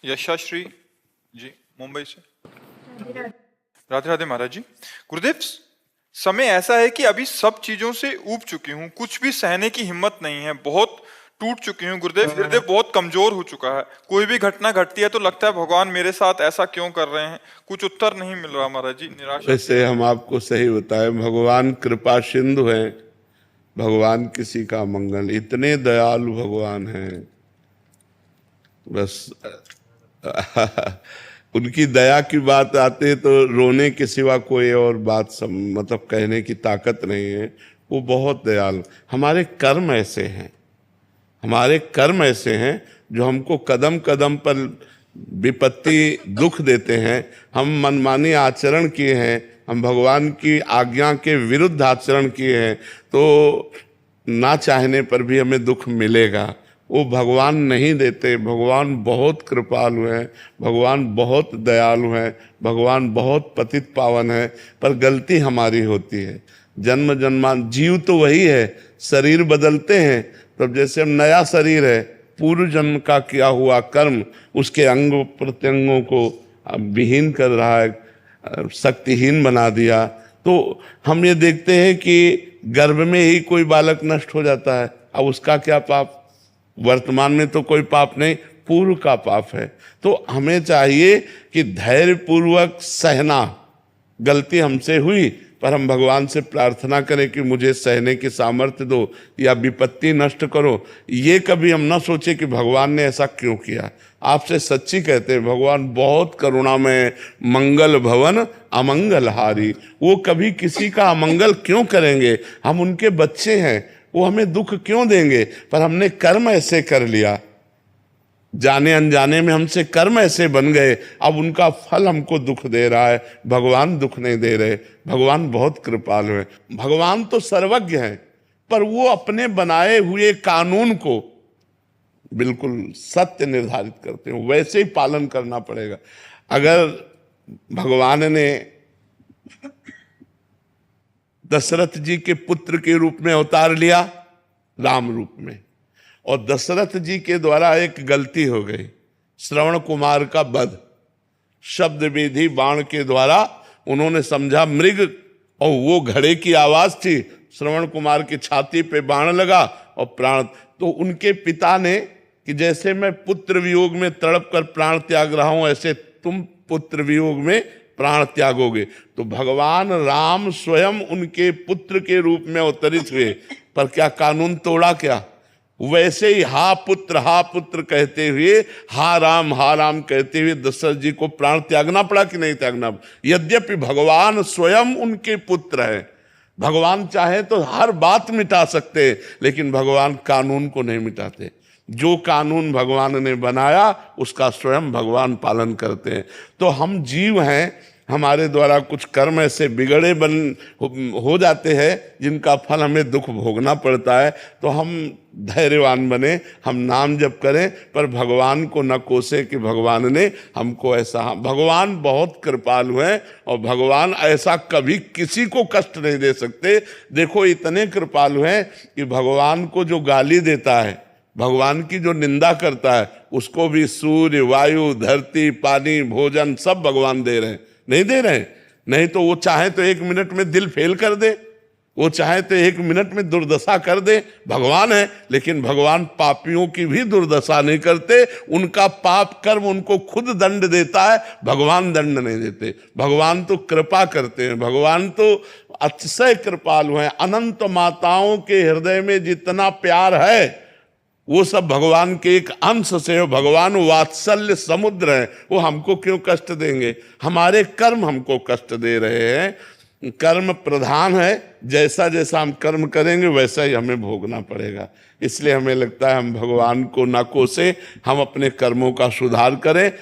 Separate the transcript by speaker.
Speaker 1: यशाश्री जी मुंबई से। राधे राधे महाराज जी। गुरुदेव, समय ऐसा है कि अभी सब चीजों से ऊब चुकी हूँ, कुछ भी सहने की हिम्मत नहीं है, बहुत टूट चुकी हूँ गुरुदेव। हृदय बहुत कमजोर हो चुका है, कोई भी घटना घटती है तो लगता है भगवान मेरे साथ ऐसा क्यों कर रहे हैं, कुछ उत्तर नहीं मिल रहा महाराज जी, निराशा।
Speaker 2: वैसे हम आपको सही बताएं, भगवान कृपा सिंधु हैं, भगवान किसी का मंगल, इतने दयालु भगवान हैं। बस उनकी दया की बात आते तो रोने के सिवा कोई और बात मतलब कहने की ताकत नहीं है। वो बहुत दयालु। हमारे कर्म ऐसे हैं, हमारे कर्म ऐसे हैं जो हमको कदम कदम पर विपत्ति दुख देते हैं। हम मनमानी आचरण किए हैं, हम भगवान की आज्ञा के विरुद्ध आचरण किए हैं, तो ना चाहने पर भी हमें दुख मिलेगा। वो भगवान नहीं देते। भगवान बहुत कृपालु हैं, भगवान बहुत दयालु हैं, भगवान बहुत पतित पावन है, पर गलती हमारी होती है। जन्म जन्मान जीव तो वही है, शरीर बदलते हैं। तब जैसे हम नया शरीर है, पूर्व जन्म का किया हुआ कर्म उसके अंग प्रत्यंगों को विहीन कर रहा है, शक्तिहीन बना दिया। तो हम ये देखते हैं कि गर्भ में ही कोई बालक नष्ट हो जाता है, अब उसका क्या पाप? वर्तमान में तो कोई पाप नहीं, पूर्व का पाप है। तो हमें चाहिए कि धैर्य पूर्वक सहना। गलती हमसे हुई, पर हम भगवान से प्रार्थना करें कि मुझे सहने की सामर्थ्य दो या विपत्ति नष्ट करो। ये कभी हम ना सोचे कि भगवान ने ऐसा क्यों किया। आपसे सच्ची कहते हैं, भगवान बहुत करुणामय, मंगल भवन अमंगल हारी। वो कभी किसी का अमंगल क्यों करेंगे? हम उनके बच्चे हैं, वो हमें दुख क्यों देंगे? पर हमने कर्म ऐसे कर लिया, जाने अनजाने में हमसे कर्म ऐसे बन गए, अब उनका फल हमको दुख दे रहा है। भगवान दुख नहीं दे रहे, भगवान बहुत कृपालु है। भगवान तो सर्वज्ञ हैं, पर वो अपने बनाए हुए कानून को बिल्कुल सत्य निर्धारित करते हैं, वैसे ही पालन करना पड़ेगा। अगर भगवान ने दशरथ जी के पुत्र के रूप में अवतार लिया, राम रूप में, और दशरथ जी के द्वारा एक गलती हो गई, श्रवण कुमार का वध। शब्द विधि बाण के द्वारा उन्होंने समझा मृग, और वो घड़े की आवाज थी, श्रवण कुमार की छाती पे बाण लगा और प्राण। तो उनके पिता ने कि जैसे मैं पुत्र वियोग में तड़प कर प्राण त्याग रहा हूं, ऐसे तुम पुत्र वियोग में प्राण त्यागोगे। तो भगवान राम स्वयं उनके पुत्र के रूप में अवतरित हुए, पर क्या कानून तोड़ा? क्या? वैसे ही हा पुत्र कहते हुए, हा राम कहते हुए दशरथ जी को प्राण त्यागना पड़ा कि नहीं त्यागना? यद्यपि भगवान स्वयं उनके पुत्र हैं, भगवान चाहे तो हर बात मिटा सकते, लेकिन भगवान कानून को नहीं मिटाते। जो कानून भगवान ने बनाया उसका स्वयं भगवान पालन करते हैं। तो हम जीव हैं, हमारे द्वारा कुछ कर्म ऐसे बिगड़े हो जाते हैं जिनका फल हमें दुख भोगना पड़ता है। तो हम धैर्यवान बने, हम नाम जप करें, पर भगवान को न कोसे कि भगवान ने हमको ऐसा। भगवान बहुत कृपालु हैं, और भगवान ऐसा कभी किसी को कष्ट नहीं दे सकते। देखो, इतने कृपालु हैं कि भगवान को जो गाली देता है, भगवान की जो निंदा करता है, उसको भी सूर्य, वायु, धरती, पानी, भोजन सब भगवान दे रहे हैं। नहीं दे रहे? नहीं तो वो चाहे तो 1 मिनट में दिल फेल कर दे, वो चाहे तो 1 मिनट में दुर्दशा कर दे, भगवान है। लेकिन भगवान पापियों की भी दुर्दशा नहीं करते, उनका पाप कर्म उनको खुद दंड देता है, भगवान दंड नहीं देते। भगवान तो कृपा करते हैं, भगवान तो अतिशय कृपालु हैं। अनंत माताओं के हृदय में जितना प्यार है, वो सब भगवान के एक अंश से हो। भगवान वात्सल्य समुद्र है, वो हमको क्यों कष्ट देंगे? हमारे कर्म हमको कष्ट दे रहे हैं। कर्म प्रधान है, जैसा जैसा हम कर्म करेंगे वैसा ही हमें भोगना पड़ेगा। इसलिए हमें लगता है हम भगवान को ना कोसे, हम अपने कर्मों का सुधार करें।